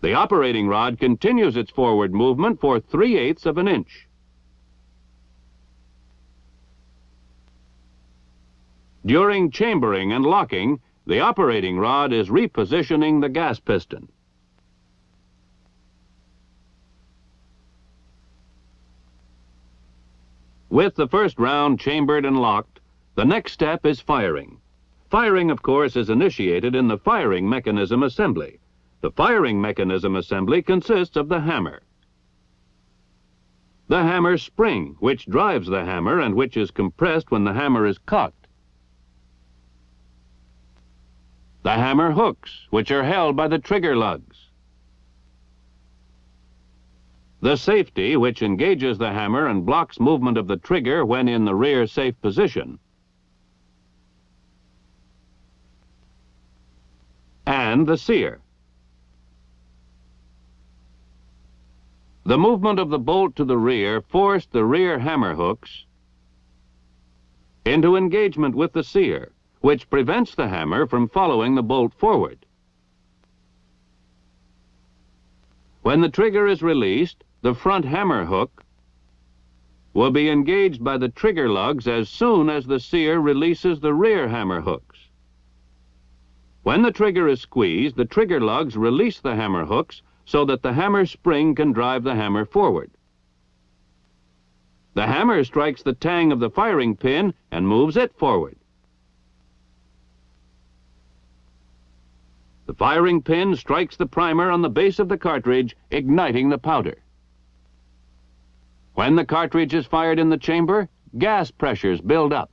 The operating rod continues its forward movement for 3/8 of an inch. During chambering and locking, the operating rod is repositioning the gas piston. With the first round chambered and locked, the next step is firing. Firing, of course, is initiated in the firing mechanism assembly. The firing mechanism assembly consists of the hammer, the hammer spring, which drives the hammer and which is compressed when the hammer is cocked, the hammer hooks, which are held by the trigger lugs, the safety, which engages the hammer and blocks movement of the trigger when in the rear safe position, and the sear. The movement of the bolt to the rear forced the rear hammer hooks into engagement with the sear, which prevents the hammer from following the bolt forward. When the trigger is released, the front hammer hook will be engaged by the trigger lugs as soon as the sear releases the rear hammer hooks. When the trigger is squeezed, the trigger lugs release the hammer hooks so that the hammer spring can drive the hammer forward. The hammer strikes the tang of the firing pin and moves it forward. The firing pin strikes the primer on the base of the cartridge, igniting the powder. When the cartridge is fired in the chamber, gas pressures build up.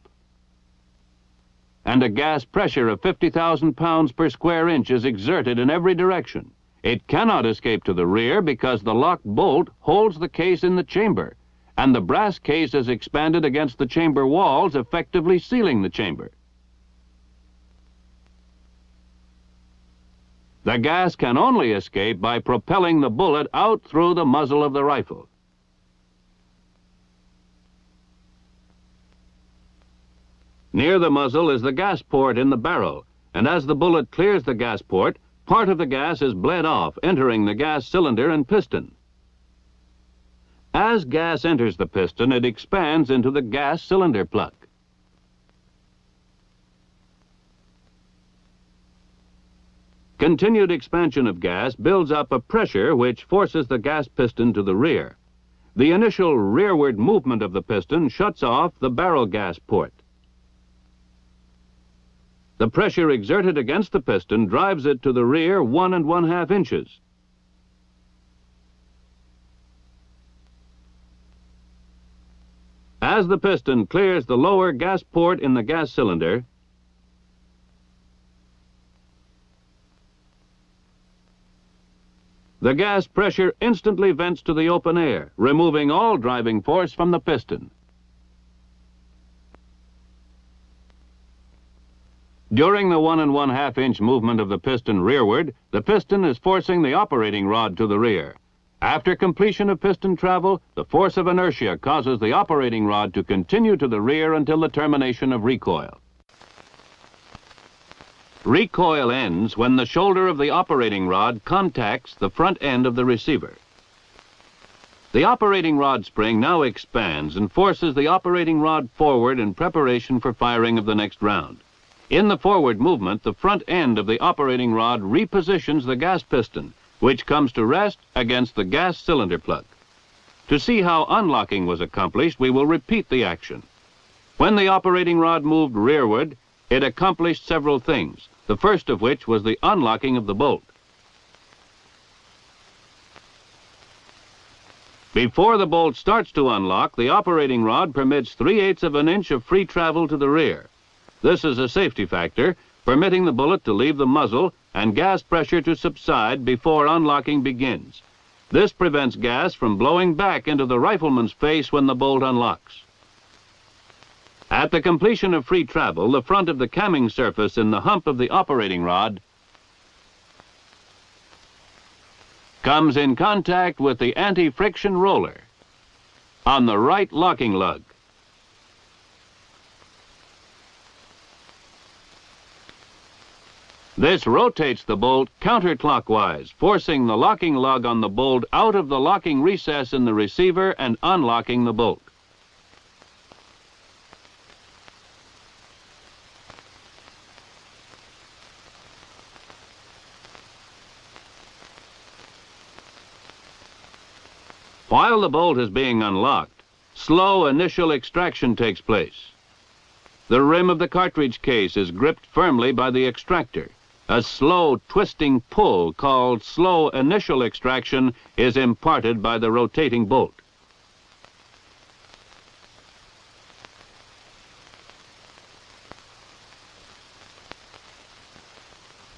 And a gas pressure of 50,000 pounds per square inch is exerted in every direction. It cannot escape to the rear because the locked bolt holds the case in the chamber, and the brass case is expanded against the chamber walls, effectively sealing the chamber. The gas can only escape by propelling the bullet out through the muzzle of the rifle. Near the muzzle is the gas port in the barrel, and as the bullet clears the gas port, part of the gas is bled off, entering the gas cylinder and piston. As gas enters the piston, it expands into the gas cylinder plug. Continued expansion of gas builds up a pressure which forces the gas piston to the rear. The initial rearward movement of the piston shuts off the barrel gas port. The pressure exerted against the piston drives it to the rear 1 1/2 inches. As the piston clears the lower gas port in the gas cylinder, the gas pressure instantly vents to the open air, removing all driving force from the piston. During the 1 1/2 inch movement of the piston rearward, the piston is forcing the operating rod to the rear. After completion of piston travel, the force of inertia causes the operating rod to continue to the rear until the termination of recoil. Recoil ends when the shoulder of the operating rod contacts the front end of the receiver. The operating rod spring now expands and forces the operating rod forward in preparation for firing of the next round. In the forward movement, the front end of the operating rod repositions the gas piston, which comes to rest against the gas cylinder plug. To see how unlocking was accomplished, we will repeat the action. When the operating rod moved rearward, it accomplished several things, the first of which was the unlocking of the bolt. Before the bolt starts to unlock, the operating rod permits 3/8 of an inch of free travel to the rear. This is a safety factor, permitting the bullet to leave the muzzle and gas pressure to subside before unlocking begins. This prevents gas from blowing back into the rifleman's face when the bolt unlocks. At the completion of free travel, the front of the camming surface in the hump of the operating rod comes in contact with the anti-friction roller on the right locking lug. This rotates the bolt counterclockwise, forcing the locking lug on the bolt out of the locking recess in the receiver and unlocking the bolt. While the bolt is being unlocked, slow initial extraction takes place. The rim of the cartridge case is gripped firmly by the extractor. A slow twisting pull called slow initial extraction is imparted by the rotating bolt.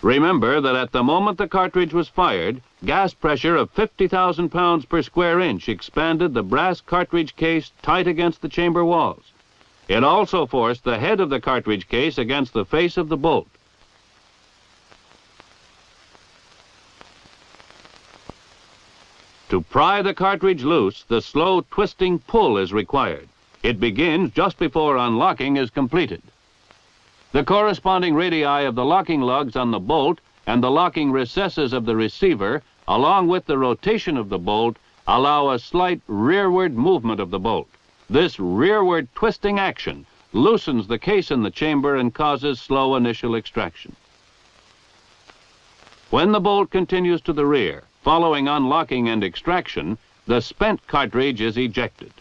Remember that at the moment the cartridge was fired, gas pressure of 50,000 pounds per square inch expanded the brass cartridge case tight against the chamber walls. It also forced the head of the cartridge case against the face of the bolt. To pry the cartridge loose, the slow twisting pull is required. It begins just before unlocking is completed. The corresponding radii of the locking lugs on the bolt and the locking recesses of the receiver, along with the rotation of the bolt, allow a slight rearward movement of the bolt. This rearward twisting action loosens the case in the chamber and causes slow initial extraction. When the bolt continues to the rear, following unlocking and extraction, the spent cartridge is ejected.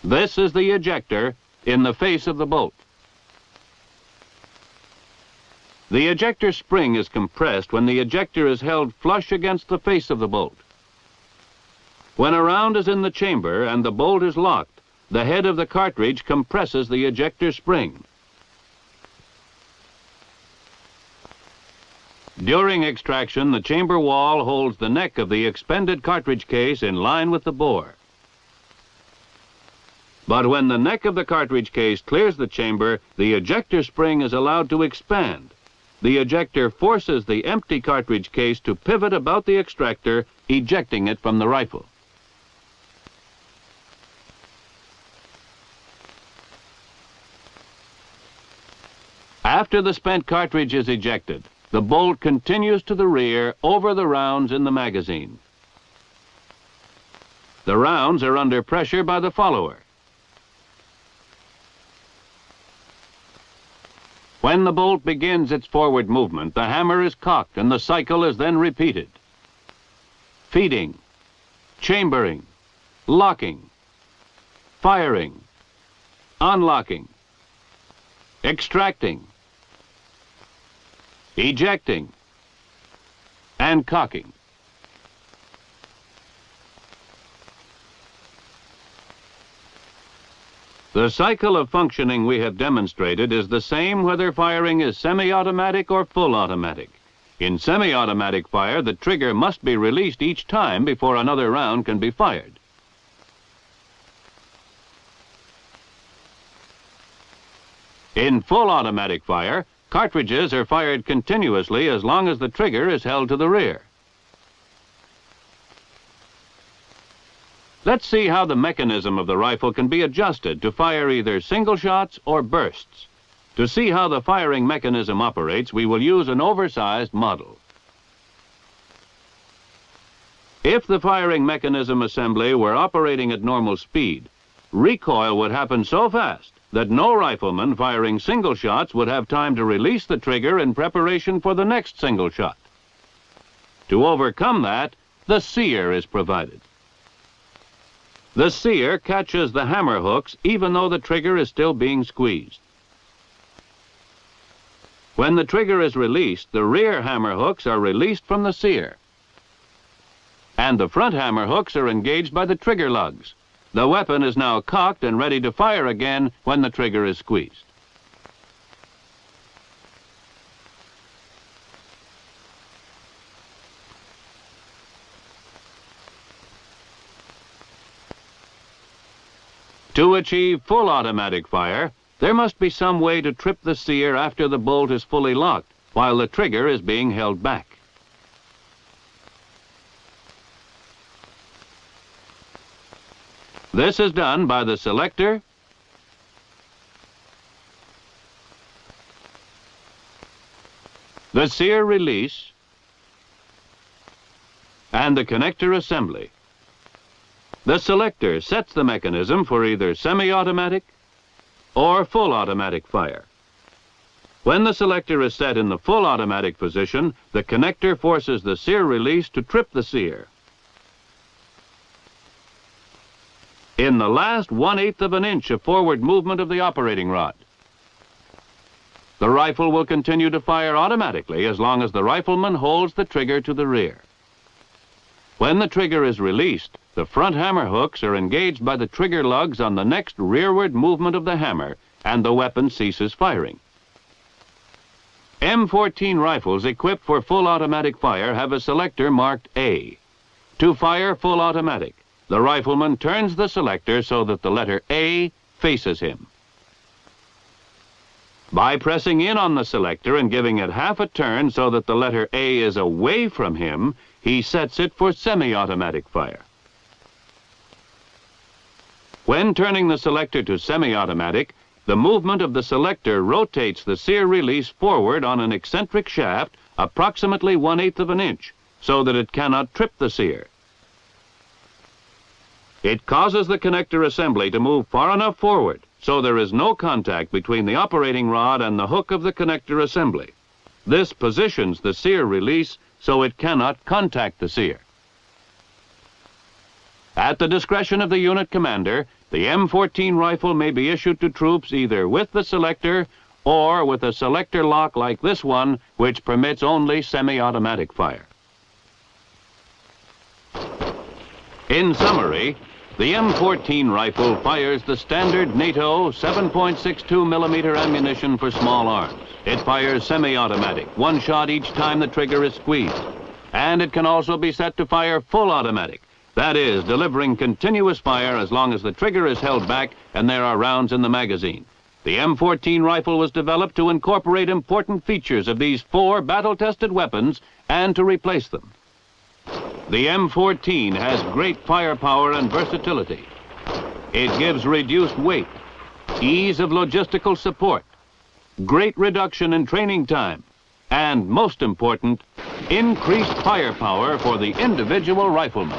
This is the ejector in the face of the bolt. The ejector spring is compressed when the ejector is held flush against the face of the bolt. When a round is in the chamber and the bolt is locked, the head of the cartridge compresses the ejector spring. During extraction, the chamber wall holds the neck of the expended cartridge case in line with the bore. But when the neck of the cartridge case clears the chamber, the ejector spring is allowed to expand. The ejector forces the empty cartridge case to pivot about the extractor, ejecting it from the rifle. After the spent cartridge is ejected, the bolt continues to the rear over the rounds in the magazine. The rounds are under pressure by the follower. When the bolt begins its forward movement, the hammer is cocked and the cycle is then repeated. Feeding, chambering, locking, firing, unlocking, extracting, ejecting, and cocking. The cycle of functioning we have demonstrated is the same whether firing is semi-automatic or full automatic. In semi-automatic fire, the trigger must be released each time before another round can be fired. In full automatic fire, cartridges are fired continuously as long as the trigger is held to the rear. Let's see how the mechanism of the rifle can be adjusted to fire either single shots or bursts. To see how the firing mechanism operates, we will use an oversized model. If the firing mechanism assembly were operating at normal speed, recoil would happen so fast that no rifleman firing single shots would have time to release the trigger in preparation for the next single shot. To overcome that, the sear is provided. The sear catches the hammer hooks even though the trigger is still being squeezed. When the trigger is released, the rear hammer hooks are released from the sear, and the front hammer hooks are engaged by the trigger lugs. The weapon is now cocked and ready to fire again when the trigger is squeezed. To achieve full automatic fire, there must be some way to trip the sear after the bolt is fully locked, while the trigger is being held back. This is done by the selector, the sear release, and the connector assembly. The selector sets the mechanism for either semi-automatic or full automatic fire. When the selector is set in the full automatic position, the connector forces the sear release to trip the sear. In the last 1/8 of an inch of forward movement of the operating rod, the rifle will continue to fire automatically as long as the rifleman holds the trigger to the rear. When the trigger is released, the front hammer hooks are engaged by the trigger lugs on the next rearward movement of the hammer, and the weapon ceases firing. M14 rifles equipped for full automatic fire have a selector marked A. To fire full automatic, the rifleman turns the selector so that the letter A faces him. By pressing in on the selector and giving it half a turn so that the letter A is away from him, he sets it for semi-automatic fire. When turning the selector to semi-automatic, the movement of the selector rotates the sear release forward on an eccentric shaft approximately 1/8 of an inch so that it cannot trip the sear. It causes the connector assembly to move far enough forward so there is no contact between the operating rod and the hook of the connector assembly. This positions the sear release so it cannot contact the sear. At the discretion of the unit commander, the M14 rifle may be issued to troops either with the selector or with a selector lock like this one, which permits only semi-automatic fire. In summary, the M14 rifle fires the standard NATO 7.62mm ammunition for small arms. It fires semi-automatic, one shot each time the trigger is squeezed. And it can also be set to fire full automatic, that is, delivering continuous fire as long as the trigger is held back and there are rounds in the magazine. The M14 rifle was developed to incorporate important features of these 4 battle-tested weapons and to replace them. The M14 has great firepower and versatility. It gives reduced weight, ease of logistical support, great reduction in training time, and most important, increased firepower for the individual rifleman.